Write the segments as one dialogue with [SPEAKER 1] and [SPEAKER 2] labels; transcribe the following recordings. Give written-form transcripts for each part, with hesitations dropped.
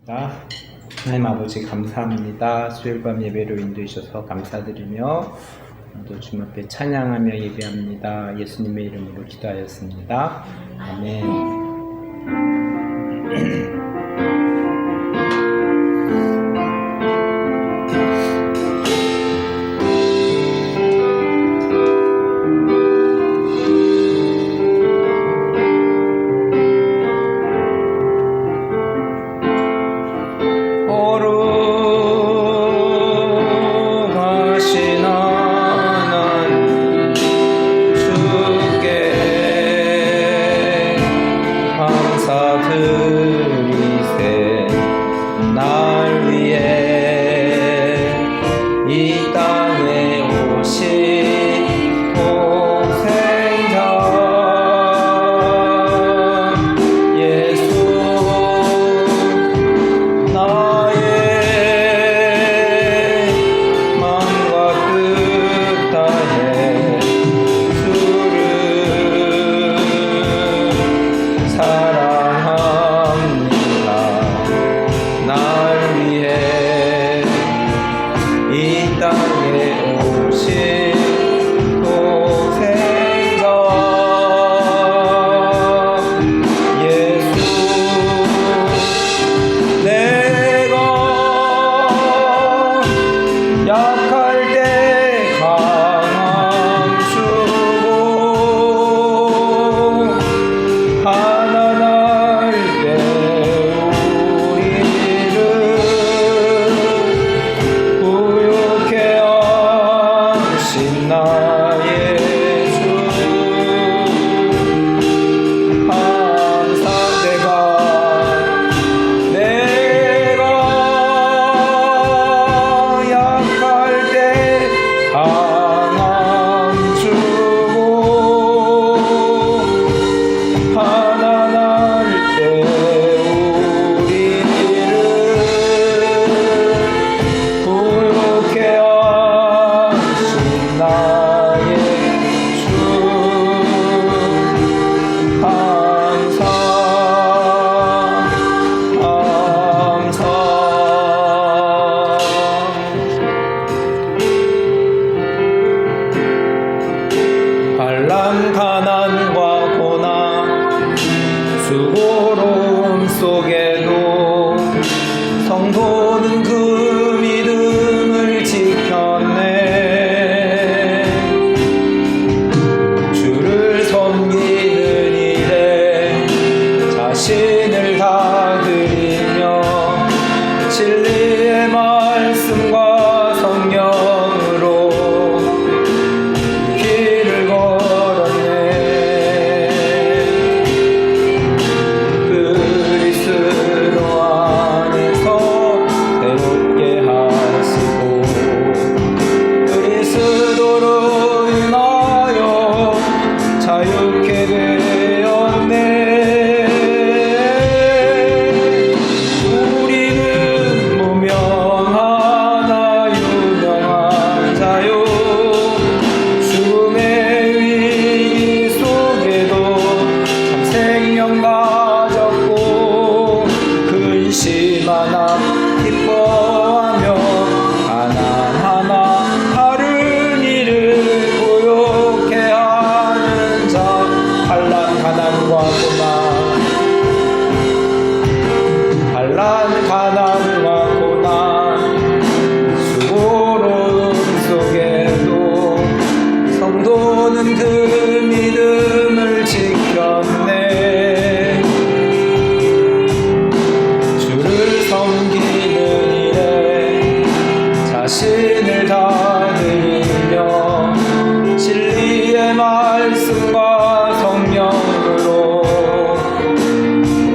[SPEAKER 1] 하나님 아버지 감사합니다. 수요일 밤 예배로 인도해 주셔서 감사드리며 또 주님 앞에 찬양하며 예배합니다. 예수님의 이름으로 기도하였습니다. 아멘.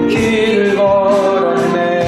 [SPEAKER 2] 길을 걸었네.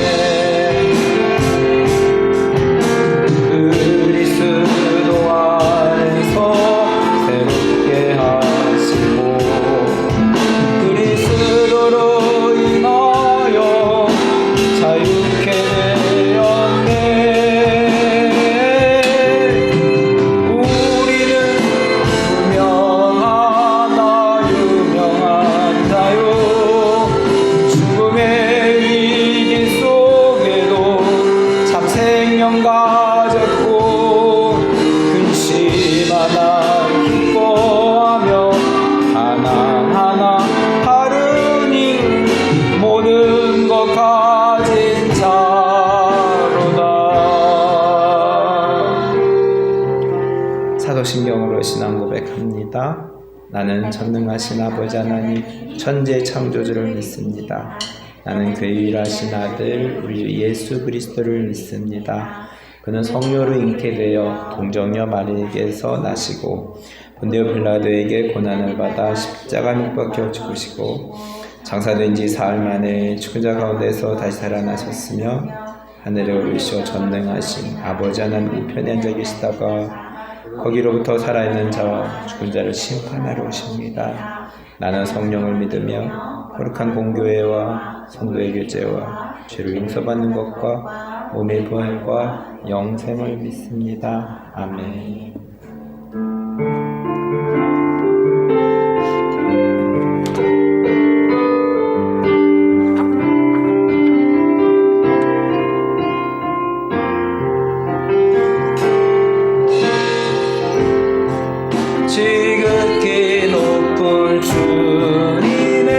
[SPEAKER 1] 사도신경으로 신앙 고백합니다. 나는 전능하신 아버지 하나님 천재 창조주를 믿습니다. 나는 그 유일하신 아들 우리 예수 그리스도를 믿습니다. 그는 성령으로 잉태되어 동정녀 마리에게서 나시고 본디오 빌라도에게 고난을 받아 십자가 못 박혀 죽으시고 장사된 지 사흘 만에 죽은 자 가운데서 다시 살아나셨으며 하늘에 오르시어 전능하신 아버지 하나님 우편에 앉아 계시다가 거기로부터 살아있는 자와 죽은 자를 심판하러 오십니다. 나는 성령을 믿으며 거룩한 공교회와 성도의 교제와 죄를 용서받는 것과 몸의 부활과 영생을 믿습니다. 아멘. 지극히 높은 주님의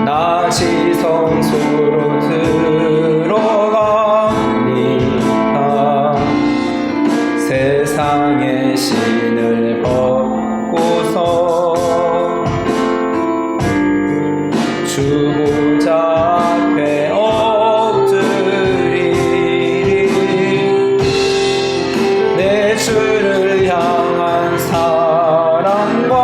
[SPEAKER 1] 낮이 성소로 들어갑니다. 세상의 신을 벗고서 주보자 앞에 주를 향한 사랑과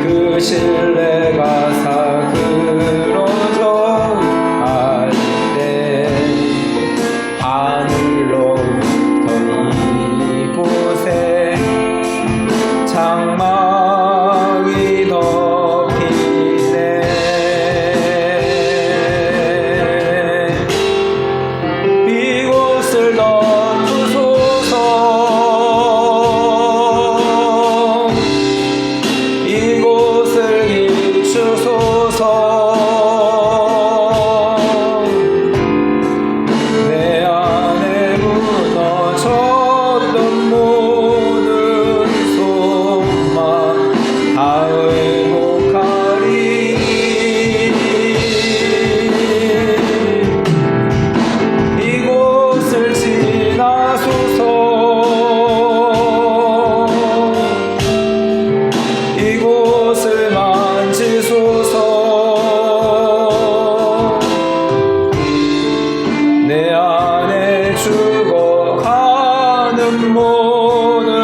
[SPEAKER 1] 그 신뢰가 사그러져 갈 때 하늘로부터 이곳에 장막이 덮이네. 이곳을 덮으소서. 이곳을 비추소서. 내 안에 무너졌던 모든 소망 다 회복하리. 이곳을 지나소서. 이곳을 만지소서. 내 안에 죽어가는 모든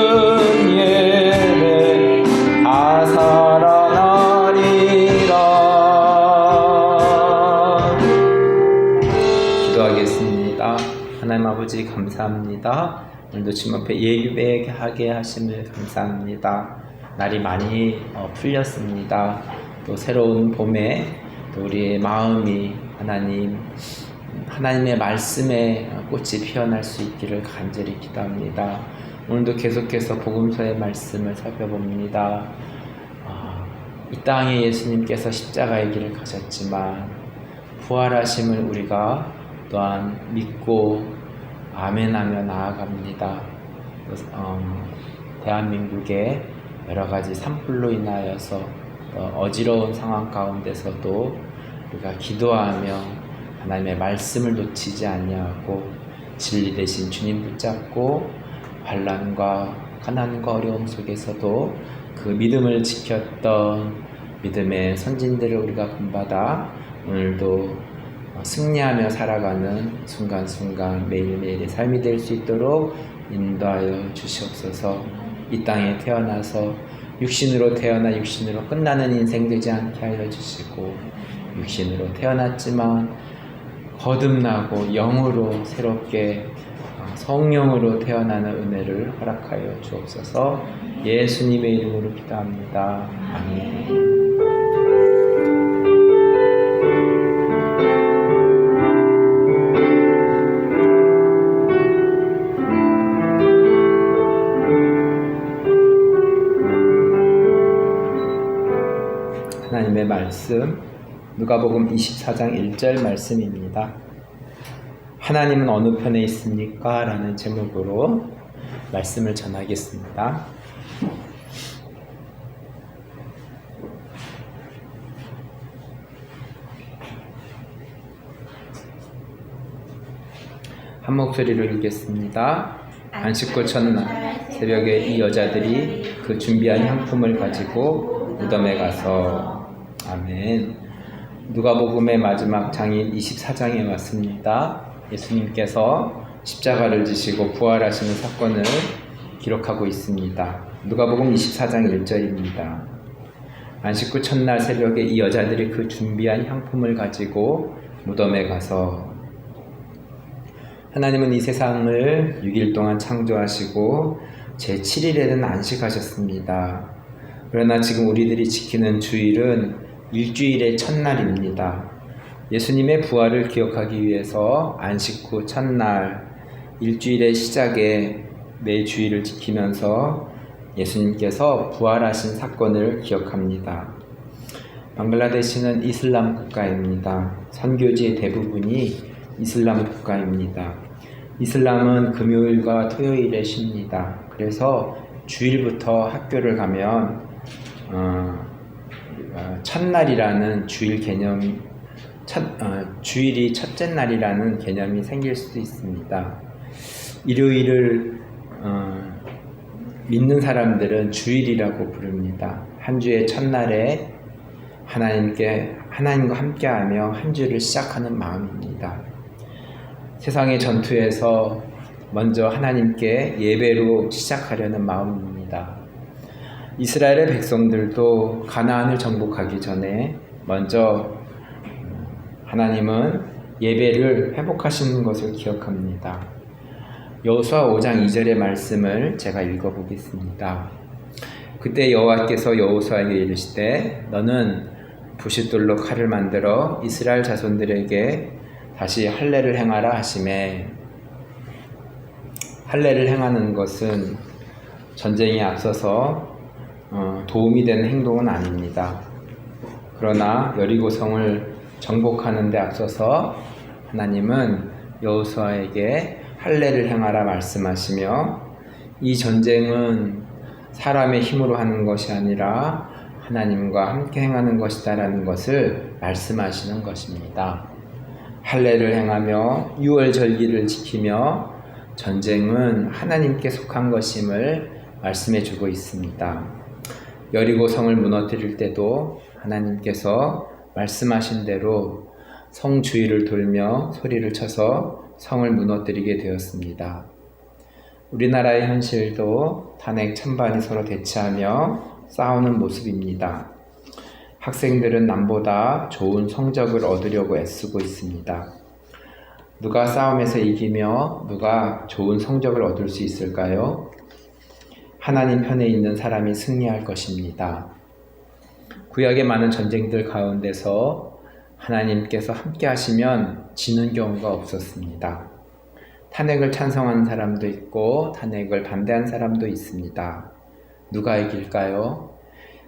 [SPEAKER 1] 예배 다 살아나리라. 기도하겠습니다. 하나님 아버지 감사합니다. 오늘도 주님 앞에 예배하게 하심을 감사합니다. 날이 많이 풀렸습니다. 또 새로운 봄에 또 우리의 마음이 하나님의 말씀에 꽃이 피어날 수 있기를 간절히 기도합니다. 오늘도 계속해서 복음서의 말씀을 살펴봅니다. 이 땅에 예수님께서 십자가의 길을 가셨지만 부활하심을 우리가 또한 믿고 아멘하며 나아갑니다. 대한민국의 여러 가지 산불로 인하여서 어지러운 상황 가운데서도 우리가 기도하며 하나님의 말씀을 놓치지 아니하고 진리 대신 주님 붙잡고 환난과 가난과 어려움 속에서도 그 믿음을 지켰던 믿음의 선진들을 우리가 본받아 오늘도 승리하며 살아가는 순간순간 매일매일의 삶이 될 수 있도록 인도하여 주시옵소서. 이 땅에 태어나서 육신으로 태어나 육신으로 끝나는 인생 되지 않게 하여 주시고, 육신으로 태어났지만 거듭나고 영으로 새롭게 성령으로 태어나는 은혜를 허락하여 주옵소서. 예수님의 이름으로 기도합니다. 아멘. 하나님의 말씀 누가복음 24장 1절 말씀입니다. 하나님은 어느 편에 있습니까? 라는 제목으로 말씀을 전하겠습니다. 한 목소리로 읽겠습니다. 안식 후 첫날 새벽에 이 여자들이 그 준비한 향품을 가지고 무덤에 가서. 아멘. 누가복음의 마지막 장인 24장에 왔습니다. 예수님께서 십자가를 지시고 부활하시는 사건을 기록하고 있습니다. 누가복음 24장 1절입니다. 안식 후 첫날 새벽에 이 여자들이 그 준비한 향품을 가지고 무덤에 가서. 하나님은 이 세상을 6일 동안 창조하시고 제7일에는 안식하셨습니다. 그러나 지금 우리들이 지키는 주일은 일주일의 첫날입니다. 예수님의 부활을 기억하기 위해서 안식 후 첫날, 일주일의 시작에 매 주일을 지키면서 예수님께서 부활하신 사건을 기억합니다. 방글라데시는 이슬람 국가입니다. 선교지의 대부분이 이슬람 국가입니다. 이슬람은 금요일과 토요일에 쉽니다. 그래서 주일부터 학교를 가면 첫날이라는 주일 개념, 주일이 첫째 날이라는 개념이 생길 수도 있습니다. 일요일을 믿는 사람들은 주일이라고 부릅니다. 한 주의 첫날에 하나님과 함께하며 한 주를 시작하는 마음입니다. 세상의 전투에서 먼저 하나님께 예배로 시작하려는 마음입니다. 이스라엘의 백성들도 가나안을 정복하기 전에 먼저 하나님은 예배를 회복하시는 것을 기억합니다. 여호수아 5장 2절의 말씀을 제가 읽어보겠습니다. 그때 여호와께서 여호수아에게 이르시되 너는 부싯돌로 칼을 만들어 이스라엘 자손들에게 다시 할례를 행하라 하시매. 할례를 행하는 것은 전쟁에 앞서서 도움이 되는 행동은 아닙니다. 그러나 여리고성을 정복하는 데 앞서서 하나님은 여호수아에게 할례를 행하라 말씀하시며, 이 전쟁은 사람의 힘으로 하는 것이 아니라 하나님과 함께 행하는 것이다라는 것을 말씀하시는 것입니다. 할례를 행하며 유월절기를 지키며 전쟁은 하나님께 속한 것임을 말씀해 주고 있습니다. 여리고성을 무너뜨릴 때도 하나님께서 말씀하신 대로 성 주위를 돌며 소리를 쳐서 성을 무너뜨리게 되었습니다. 우리나라의 현실도 탄핵 찬반이 서로 대치하며 싸우는 모습입니다. 학생들은 남보다 좋은 성적을 얻으려고 애쓰고 있습니다. 누가 싸움에서 이기며 누가 좋은 성적을 얻을 수 있을까요? 하나님 편에 있는 사람이 승리할 것입니다. 구약의 많은 전쟁들 가운데서 하나님께서 함께 하시면 지는 경우가 없었습니다. 탄핵을 찬성하는 사람도 있고 탄핵을 반대하는 사람도 있습니다. 누가 이길까요?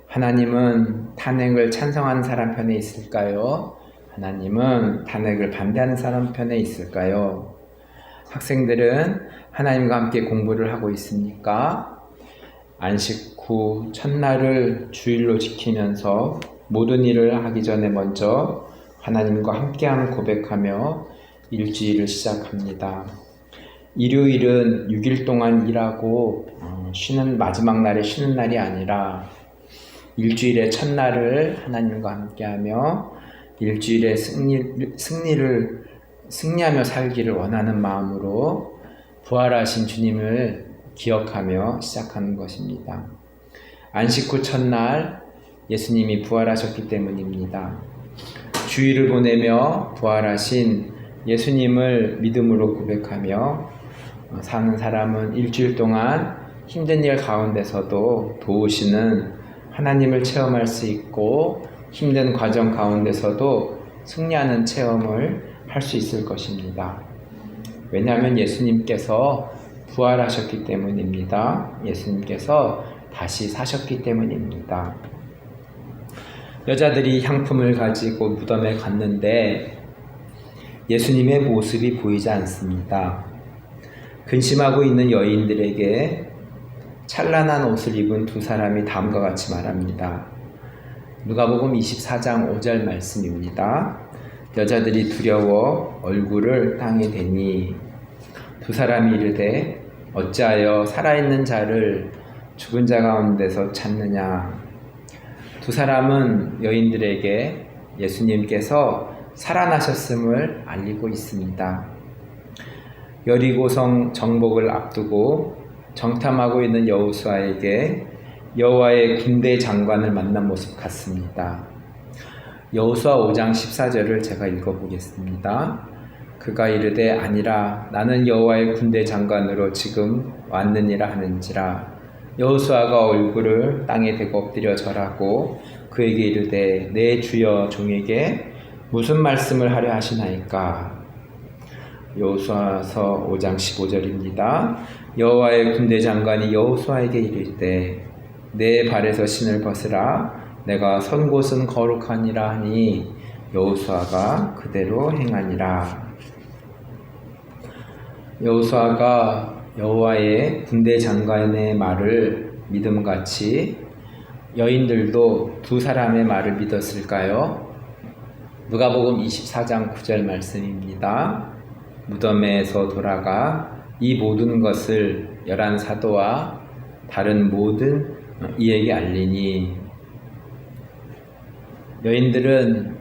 [SPEAKER 1] 하나님은 탄핵을 찬성하는 사람 편에 있을까요? 하나님은 탄핵을 반대하는 사람 편에 있을까요? 학생들은 하나님과 함께 공부를 하고 있습니까? 안식 후 첫날을 주일로 지키면서 모든 일을 하기 전에 먼저 하나님과 함께하는 고백하며 일주일을 시작합니다. 일요일은 6일 동안 일하고 쉬는 마지막 날에 쉬는 날이 아니라 일주일의 첫날을 하나님과 함께하며 일주일의 승리하며 살기를 원하는 마음으로 부활하신 주님을 기억하며 시작하는 것입니다. 안식 후 첫날 예수님이 부활하셨기 때문입니다. 주일을 보내며 부활하신 예수님을 믿음으로 고백하며 사는 사람은 일주일 동안 힘든 일 가운데서도 도우시는 하나님을 체험할 수 있고 힘든 과정 가운데서도 승리하는 체험을 할 수 있을 것입니다. 왜냐하면 예수님께서 부활하셨기 때문입니다. 예수님께서 다시 사셨기 때문입니다. 여자들이 향품을 가지고 무덤에 갔는데 예수님의 모습이 보이지 않습니다. 근심하고 있는 여인들에게 찬란한 옷을 입은 두 사람이 다음과 같이 말합니다. 누가복음 24장 5절 말씀입니다. 여자들이 두려워 얼굴을 땅에 대니. 두 사람이 이르되 어찌하여 살아있는 자를 죽은 자 가운데서 찾느냐. 두 사람은 여인들에게 예수님께서 살아나셨음을 알리고 있습니다. 여리고성 정복을 앞두고 정탐하고 있는 여호수아에게 여호와의 군대 장관을 만난 모습 같습니다. 여호수아 5장 14절을 제가 읽어보겠습니다. 그가 이르되 아니라 나는 여호와의 군대 장관으로 지금 왔느니라 하는지라. 여호수아가 얼굴을 땅에 대고 엎드려 절하고 그에게 이르되 내 주여 종에게 무슨 말씀을 하려 하시나이까. 여호수아서 5장 15절입니다. 여호와의 군대 장관이 여호수아에게 이르되 내 발에서 신을 벗으라. 내가 선 곳은 거룩하니라 하니 여호수아가 그대로 행하니라. 여호수아가 여호와의 군대 장관의 말을 믿음같이 여인들도 두 사람의 말을 믿었을까요? 누가복음 24장 9절 말씀입니다. 무덤에서 돌아가 이 모든 것을 11사도와 다른 모든 이에게 알리니. 여인들은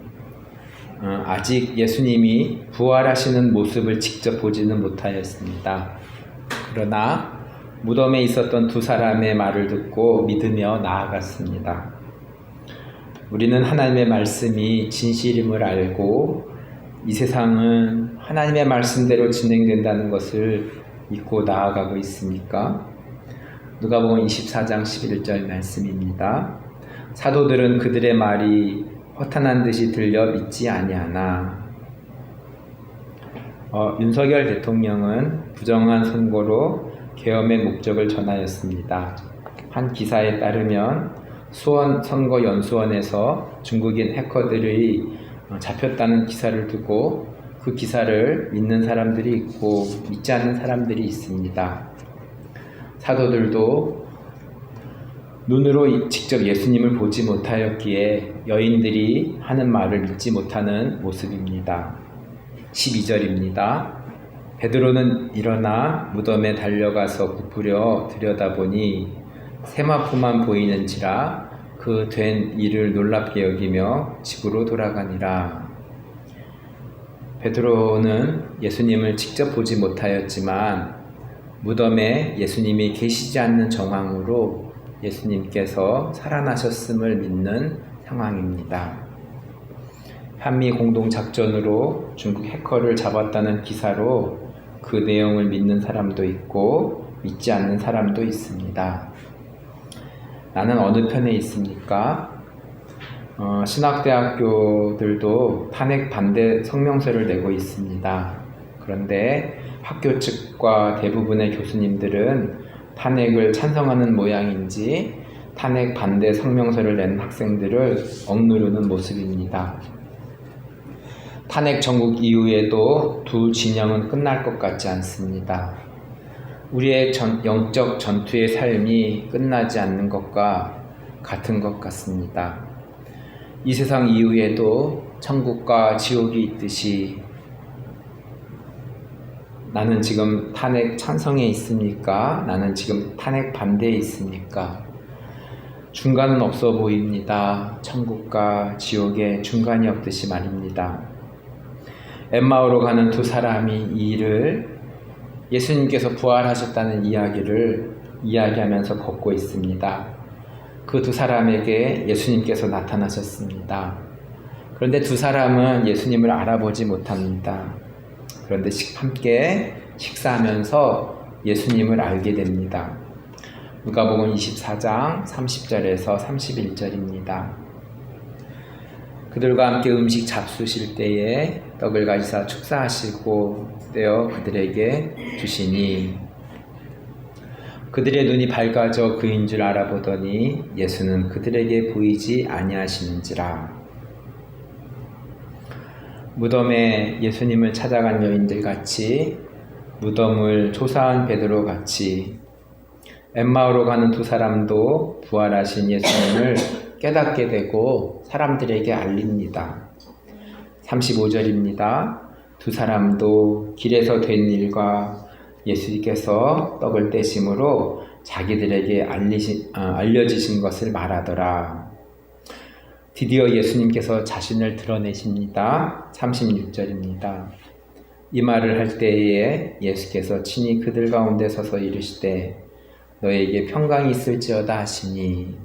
[SPEAKER 1] 아직 예수님이 부활하시는 모습을 직접 보지는 못하였습니다. 그러나 무덤에 있었던 두 사람의 말을 듣고 믿으며 나아갔습니다. 우리는 하나님의 말씀이 진실임을 알고 이 세상은 하나님의 말씀대로 진행된다는 것을 믿고 나아가고 있습니까? 누가복음 24장 11절 말씀입니다. 사도들은 그들의 말이 허탄한 듯이 들려 믿지 아니하나. 윤석열 대통령은 부정한 선거로 계엄의 목적을 전하였습니다. 한 기사에 따르면 수원 선거연수원에서 중국인 해커들이 잡혔다는 기사를 두고 그 기사를 믿는 사람들이 있고 믿지 않는 사람들이 있습니다. 사도들도 눈으로 직접 예수님을 보지 못하였기에 여인들이 하는 말을 믿지 못하는 모습입니다. 12절입니다. 베드로는 일어나 무덤에 달려가서 부풀려 들여다보니 세마포만 보이는지라 그 된 일을 놀랍게 여기며 집으로 돌아가니라. 베드로는 예수님을 직접 보지 못하였지만 무덤에 예수님이 계시지 않는 정황으로 예수님께서 살아나셨음을 믿는 상황입니다. 한미 공동작전으로 중국 해커를 잡았다는 기사로 그 내용을 믿는 사람도 있고 믿지 않는 사람도 있습니다. 나는 어느 편에 있습니까? 신학대학교들도 탄핵 반대 성명서를 내고 있습니다. 그런데 학교 측과 대부분의 교수님들은 탄핵을 찬성하는 모양인지 탄핵 반대 성명서를 낸 학생들을 억누르는 모습입니다. 탄핵 정국 이후에도 두 진영은 끝날 것 같지 않습니다. 우리의 영적 전투의 삶이 끝나지 않는 것과 같은 것 같습니다. 이 세상 이후에도 천국과 지옥이 있듯이 나는 지금 탄핵 찬성에 있습니까? 나는 지금 탄핵 반대에 있습니까? 중간은 없어 보입니다. 천국과 지옥에 중간이 없듯이 말입니다. 엠마오로 가는 두 사람이 이 일을 예수님께서 부활하셨다는 이야기를 이야기하면서 걷고 있습니다. 그 두 사람에게 예수님께서 나타나셨습니다. 그런데 두 사람은 예수님을 알아보지 못합니다. 그런데 함께 식사하면서 예수님을 알게 됩니다. 누가복음 24장 30절에서 31절입니다. 그들과 함께 음식 잡수실 때에 떡을 가지사 축사하시고 떼어 그들에게 주시니 그들의 눈이 밝아져 그인 줄 알아보더니 예수는 그들에게 보이지 아니하시는지라. 무덤에 예수님을 찾아간 여인들 같이 무덤을 조사한 베드로 같이 엠마오로 가는 두 사람도 부활하신 예수님을 깨닫게 되고 사람들에게 알립니다. 35절입니다. 두 사람도 길에서 된 일과 예수님께서 떡을 떼심으로 자기들에게 알려지신 것을 말하더라. 드디어 예수님께서 자신을 드러내십니다. 36절입니다. 이 말을 할 때에 예수께서 친히 그들 가운데 서서 이르시되 너에게 평강이 있을지어다 하시니,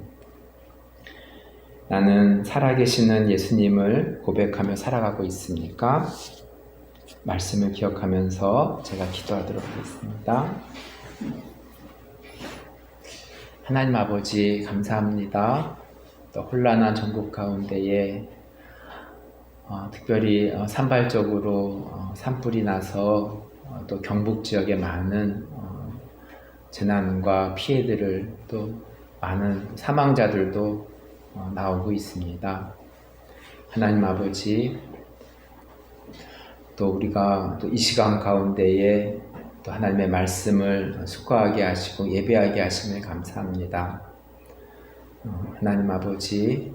[SPEAKER 1] 나는 살아계시는 예수님을 고백하며 살아가고 있습니까? 말씀을 기억하면서 제가 기도하도록 하겠습니다. 하나님 아버지 감사합니다. 또 혼란한 전국 가운데에 특별히 산발적으로 산불이 나서 또 경북 지역에 많은 재난과 피해들을, 또 많은 사망자들도 나오고 있습니다. 하나님 아버지, 또 우리가 또 이 시간 가운데에 또 하나님의 말씀을 숙고하게 하시고 예배하게 하심을 감사합니다. 하나님 아버지,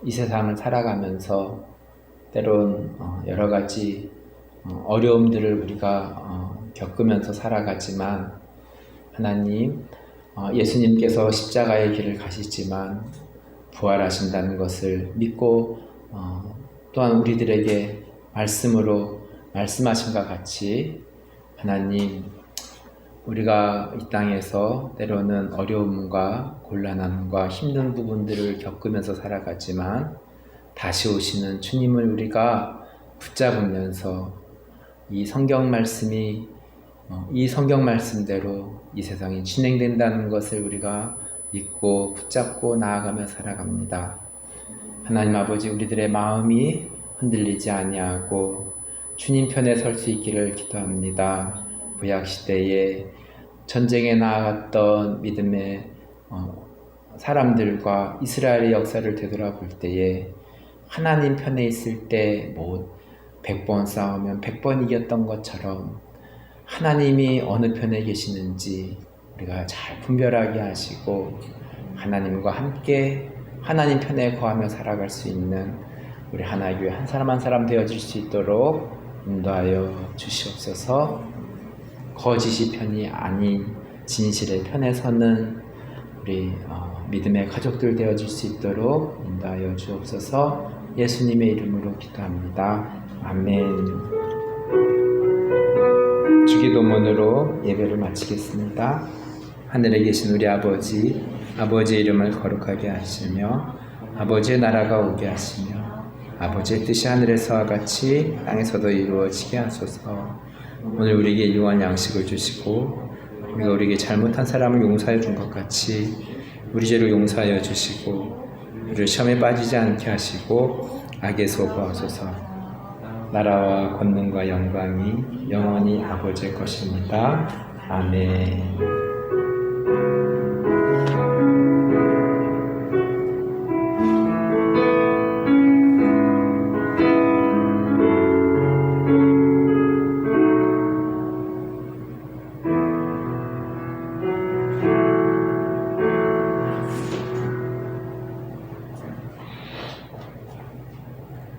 [SPEAKER 1] 이 세상을 살아가면서 때론 여러 가지 어려움들을 우리가 겪으면서 살아가지만, 하나님, 예수님께서 십자가의 길을 가시지만 부활하신다는 것을 믿고 또한 우리들에게 말씀으로 말씀하신과 같이, 하나님, 우리가 이 땅에서 때로는 어려움과 곤란함과 힘든 부분들을 겪으면서 살아가지만 다시 오시는 주님을 우리가 붙잡으면서 이 성경 말씀이 이 성경 말씀대로 이 세상이 진행된다는 것을 우리가 믿고 붙잡고 나아가며 살아갑니다. 하나님 아버지, 우리들의 마음이 흔들리지 아니하고 주님 편에 설 수 있기를 기도합니다. 구약시대에 전쟁에 나아갔던 믿음의 사람들과 이스라엘의 역사를 되돌아볼 때에 하나님 편에 있을 때 100번 싸우면 100번 이겼던 것처럼 하나님이 어느 편에 계시는지 우리가 잘 분별하게 하시고 하나님과 함께 하나님 편에 거하며 살아갈 수 있는 우리 하나교회 한 사람 한 사람 되어질 수 있도록 인도하여 주시옵소서. 거짓이 편이 아닌 진실의 편에 서는 우리 믿음의 가족들 되어질 수 있도록 인도하여 주옵소서. 예수님의 이름으로 기도합니다. 아멘. 주기도문으로 예배를 마치겠습니다. 하늘에 계신 우리 아버지, 아버지의 이름을 거룩하게 하시며 아버지의 나라가 오게 하시며 아버지의 뜻이 하늘에서와 같이 땅에서도 이루어지게 하소서. 오늘 우리에게 일용할 양식을 주시고 우리가 우리에게 잘못한 사람을 용서해 준 것 같이 우리 죄를 용서하여 주시고 우리를 시험에 빠지지 않게 하시고 악에서 구하소서. 나라와 권능과 영광이 영원히 아버지의 것입니다. 아멘.